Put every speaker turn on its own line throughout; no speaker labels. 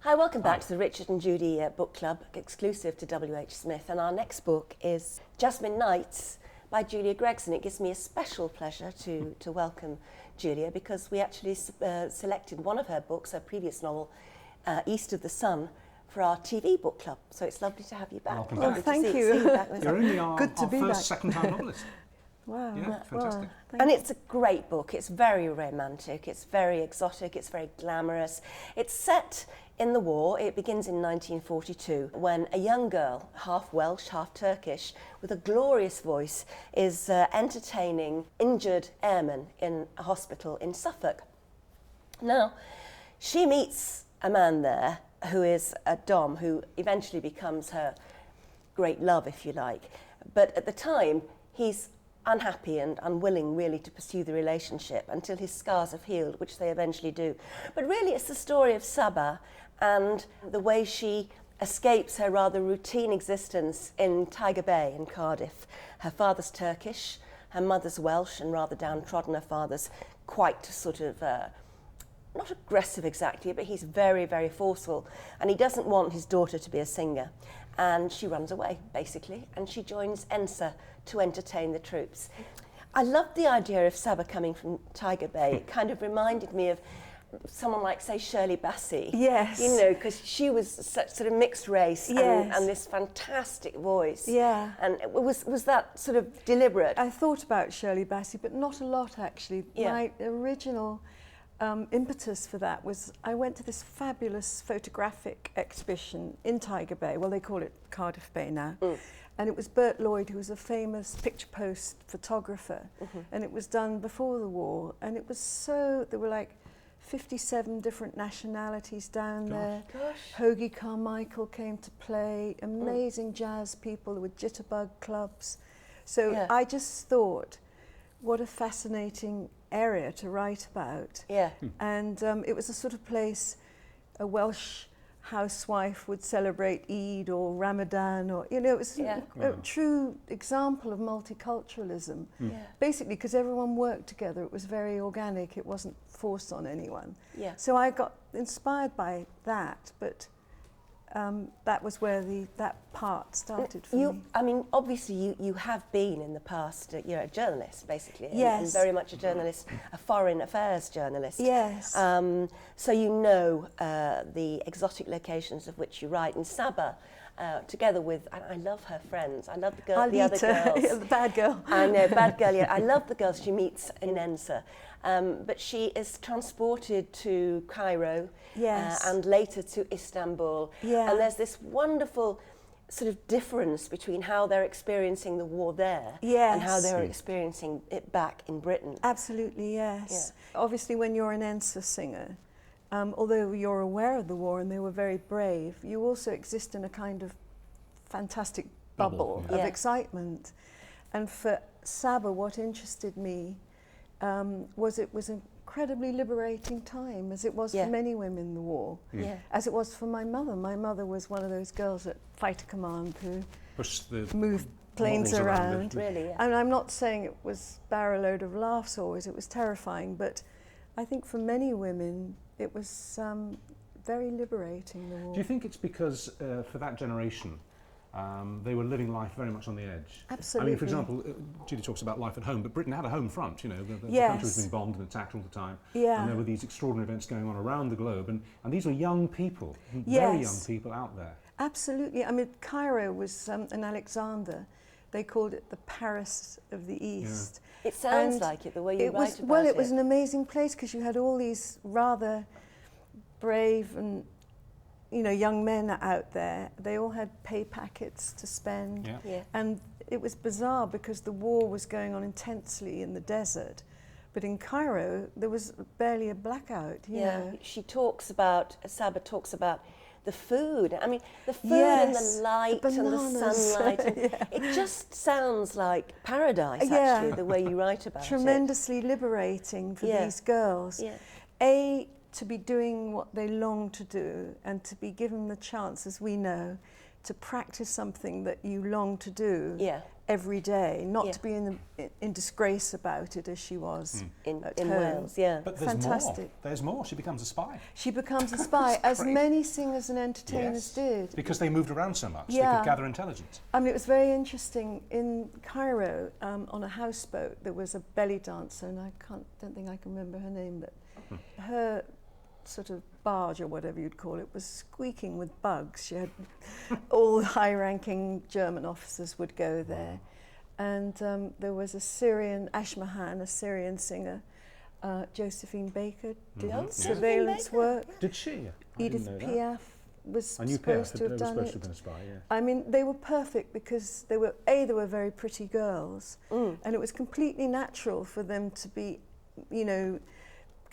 Hi, welcome back to the Richard and Judy Book Club, exclusive to WHSmith. And our next book is Jasmine Nights by Julia Gregson. It gives me a special pleasure to welcome Julia because we actually selected one of her books, her previous novel, East of the Sun, for our TV book club. So it's lovely to have you back.
Welcome
back.
back.
Thank you.
You're only our
be
first
back.
second-time novelist.
Wow.
Yeah, fantastic.
And it's a great book. It's very romantic, it's very exotic, it's very glamorous. It's set in the war. It begins in 1942 when a young girl, half Welsh, half Turkish, with a glorious voice, is entertaining injured airmen in a hospital in Suffolk. Now, she meets a man there who is a Dom, who eventually becomes her great love, if you like. But at the time, he's unhappy and unwilling really to pursue the relationship until his scars have healed, which they eventually do. But really it's the story of Saba and the way she escapes her rather routine existence in Tiger Bay in Cardiff. Her father's Turkish, her mother's Welsh and rather downtrodden. Her father's quite sort of not aggressive exactly, but he's very, very forceful, and he doesn't want his daughter to be a singer. And she runs away, basically, and she joins ENSA to entertain the troops. I loved the idea of Saba coming from Tiger Bay. It kind of reminded me of someone like, say, Shirley Bassey.
Yes.
You know, because she was such sort of mixed race
Yes.
and this fantastic voice.
Yeah.
And was that sort of deliberate?
I thought about Shirley Bassey, but not a lot actually.
Yeah.
My original impetus for that was I went to this fabulous photographic exhibition in Tiger Bay. Well, they call it Cardiff Bay now. And it was Bert Lloyd, who was a famous picture post photographer. And it was done before the war. And it was so, there were like 57 different nationalities down there.
Gosh.
Hoagie Carmichael came to play, amazing jazz people, there were jitterbug clubs. So
Yeah.
I just thought, what a fascinating area to write about.
Yeah.
And it was a sort of place a Welsh housewife would celebrate Eid or Ramadan, or, you know, it was
Yeah.
a true example of multiculturalism.
Yeah.
Basically, because everyone worked together, it was very organic, it wasn't forced on anyone.
Yeah.
So I got inspired by that, but that was where that part started for me.
I mean, obviously you have been in the past, you're a journalist basically, and
Yes.
very much a journalist, a foreign affairs journalist.
Yes.
So you know the exotic locations of which you write, and Saba, together with, and I love her friends, I love the other
Alita,
girls.
the bad girl.
I know, bad girl, yeah. I love the girls she meets in ENSA. But she is transported to Cairo
Yes.
and later to Istanbul.
Yeah.
And there's this wonderful sort of difference between how they're experiencing the war there and how
Yes.
they're experiencing it back in Britain.
Absolutely, yes. Obviously, when you're an ENSA singer, although you're aware of the war and they were very brave, you also exist in a kind of fantastic bubble
yeah.
of
Yeah.
excitement. And for Saba, what interested me was it was an incredibly liberating time, as it was
Yeah.
for many women in the war,
Yeah.
as it was for my mother. My mother was one of those girls at Fighter Command who
Push the
moved planes
models
around.
Really, yeah.
And I'm not saying it was barrel load of laughs always, it was terrifying, but I think for many women it was very liberating, the war.
Do you think it's because for that generation they were living life very much on the edge?
Absolutely.
I mean, for example, Judy talks about life at home, but Britain had a home front, you know, the country
Yes.
was being bombed and attacked all the time.
Yeah.
And there were these extraordinary events going on around the globe, and these were young people, very
Yes.
young people out there.
Absolutely. I mean, Cairo was an Alexander. They called it the Paris of the East.
It sounds
And
like it, the way you
it
write
was,
about
well,
it.
it was an amazing place because you had all these rather brave and, you know, young men out there. They all had pay packets to spend.
Yeah.
Yeah.
And it was bizarre because the war was going on intensely in the desert. But in Cairo, there was barely a blackout, you know.
Saba talks about the food. I mean, the food and
Yes,
the light
the
and the
bananas.
sunlight. And
Yeah.
It just sounds like paradise,
Yeah.
actually, the way you write about
Tremendously liberating for
Yeah.
these girls.
Yeah.
To be doing what they long to do and to be given the chance, as we know, to practice something that you long to do.
Yeah.
every day, not
Yeah.
to be in disgrace about it as she was
in
at
in
home.
Wales. Yeah.
But there's
Fantastic.
more. There's more. She becomes a spy.
She becomes a spy, as
great.
many singers and entertainers did.
Because they moved around so much. They
Yeah.
could gather intelligence.
I mean, it was very interesting. In Cairo, on a houseboat, there was a belly dancer, and don't think I can remember her name, but her sort of barge, or whatever you'd call it, was squeaking with bugs. She had all high-ranking German officers would go there. And there was a Syrian, Ashmahan, a Syrian singer, Josephine Baker, did surveillance
Baker,
work.
Did she?
Edith Piaf was
I knew
supposed
Piaf
to have
was
done
supposed to
it.
have been a spy, yeah.
I mean, they were perfect because they were very pretty girls, and it was completely natural for them to be, you know,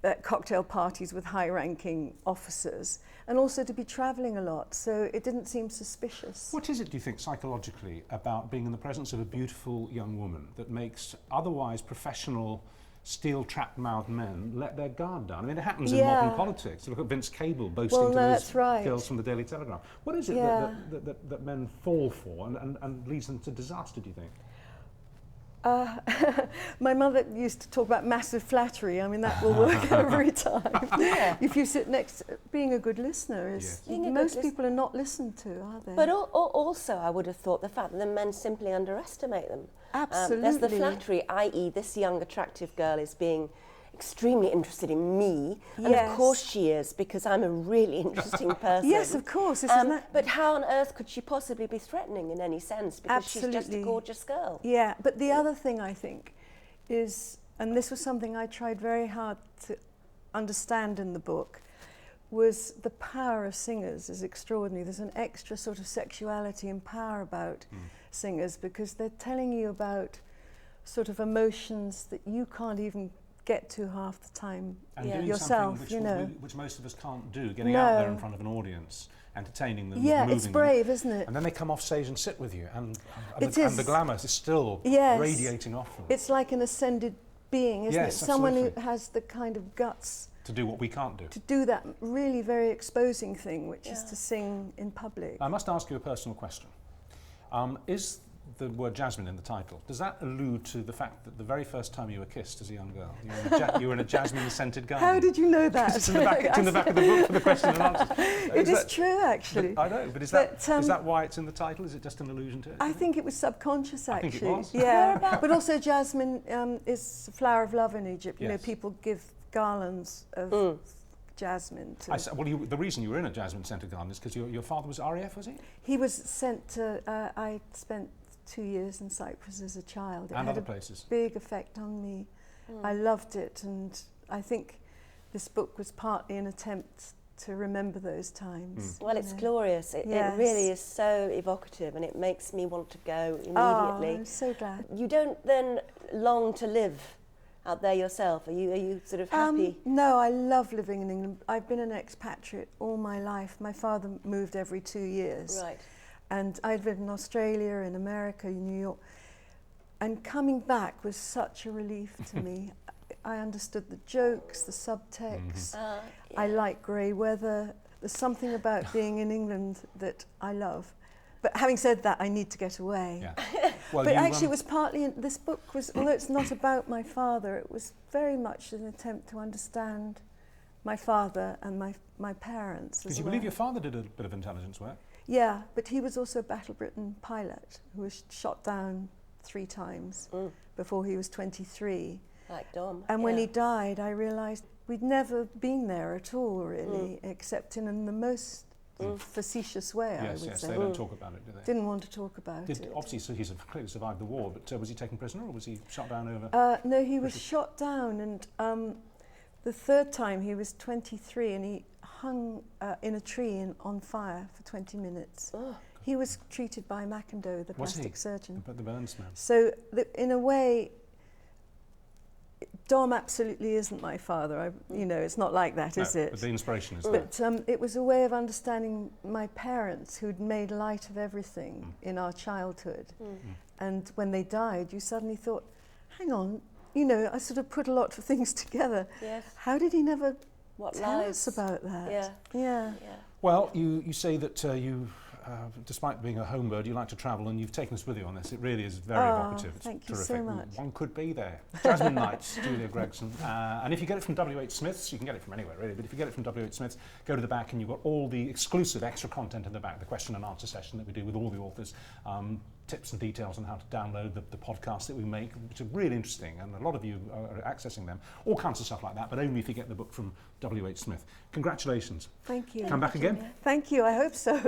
at cocktail parties with high-ranking officers, and also to be travelling a lot, so it didn't seem suspicious.
What is it, do you think, psychologically, about being in the presence of a beautiful young woman that makes otherwise professional, steel-trap-mouthed men let their guard down? I mean, it happens in modern politics. Look at Vince Cable boasting to
that's
those
right.
girls from the Daily Telegraph. What is it that men fall for and leads them to disaster, do you think?
My mother used to talk about massive flattery. I mean, that will work every time.
Yeah.
If you sit next, being a good listener is.
Yes.
Being a good
Most people are not listened to, are they?
But also, I would have thought the fact that the men simply underestimate them.
Absolutely.
There's the flattery, i.e. this young, attractive girl is being extremely interested in me. And of
Yes.
course she is, because I'm a really interesting person.
Yes, of course. Isn't that?
But how on earth could she possibly be threatening in any sense? Because she's just a
Absolutely.
gorgeous girl.
Yeah, but the other thing I think is, and this was something I tried very hard to understand in the book, was the power of singers is extraordinary. There's an extra sort of sexuality and power about singers, because they're telling you about sort of emotions that you can't even get to half the time
And doing
yourself,
something
you know.
which most of us can't do, getting
No.
out there in front of an audience, entertaining them,
Yeah,
moving
it's
them.
brave, isn't it?
And then they come off stage and sit with you, and
It
the
is.
glamour is still
Yes.
radiating off them
It's like an ascended being, isn't
Yes,
it? Someone who
absolutely.
has the kind of guts
to do what we can't do.
to do that really very exposing thing, which is to sing in public.
I must ask you a personal question. Is the word Jasmine in the title, does that allude to the fact that the very first time you were kissed as a young girl, you were in a jasmine-scented garden?
How did you know that?
It's in the back of the book for the question and answers.
It is true, actually.
I know, but is
But,
that why it's in the title? Is it just an allusion to it?
I think it was subconscious,
I
actually.
think it was.
Yeah, but also jasmine is the flower of love in Egypt. You know,
Yes.
people give garlands of jasmine to.
The reason you were in a jasmine-scented garden is because your father was RAF, was he?
He was sent to. I spent 2 years in Cyprus as a child. It
And
had
other
a
places.
big effect on me. I loved it, and I think this book was partly an attempt to remember those times.
Well, it's glorious. It
Yes.
really is so evocative, and it makes me want to go
Oh,
immediately.
I'm so glad.
You don't then long to live out there yourself? Are you sort of happy?
No, I love living in England. I've been an expatriate all my life. My father moved every 2 years.
Right.
And I'd lived in Australia, in America, in New York. And coming back was such a relief to me. I understood the jokes, the subtext. I like grey weather. There's something about being in England that I love. But having said that, I need to get away.
Yeah. Well,
But actually, it was partly, this book was, although it's not about my father, it was very much an attempt to understand my father and my parents.
Because you believe your father did a bit of intelligence work?
Yeah, but he was also a Battle Britain pilot who was shot down 3 times before he was 23.
Like Dom.
And when he died, I realised we'd never been there at all, really, except in the most facetious way, I would
Yes,
say.
they don't talk about it, do they?
Didn't want to talk about it.
Obviously, so he's clearly survived the war, but was he taken prisoner or was he shot down over?
No, he was shot down, and the third time he was 23 and he hung in a tree on fire for 20 minutes. He was treated by Macindoe, the plastic surgeon.
The Burns man.
So in a way, Dom absolutely isn't my father. It's not like that, is it?
But the inspiration is there.
But it was a way of understanding my parents, who'd made light of everything in our childhood. And when they died, you suddenly thought, hang on, I sort of put a lot of things together.
Yes.
How did he never
What
tell
lives?
us about that?
Yeah.
Yeah.
Well, you say that you despite being a home bird, you like to travel, and you've taken us with you on this. It really is very evocative. It's
thank you
terrific.
so much.
One could be there. Jasmine Nights, Julia Gregson. And if you get it from WHSmith's, you can get it from anywhere really, but if you get it from WHSmith's, go to the back and you've got all the exclusive extra content in the back, the question and answer session that we do with all the authors, tips and details on how to download the podcasts that we make, which are really interesting, and a lot of you are accessing them. All kinds of stuff like that, but only if you get the book from WH Smith. Congratulations.
Thank you.
Come back again.
Thank you, I hope so.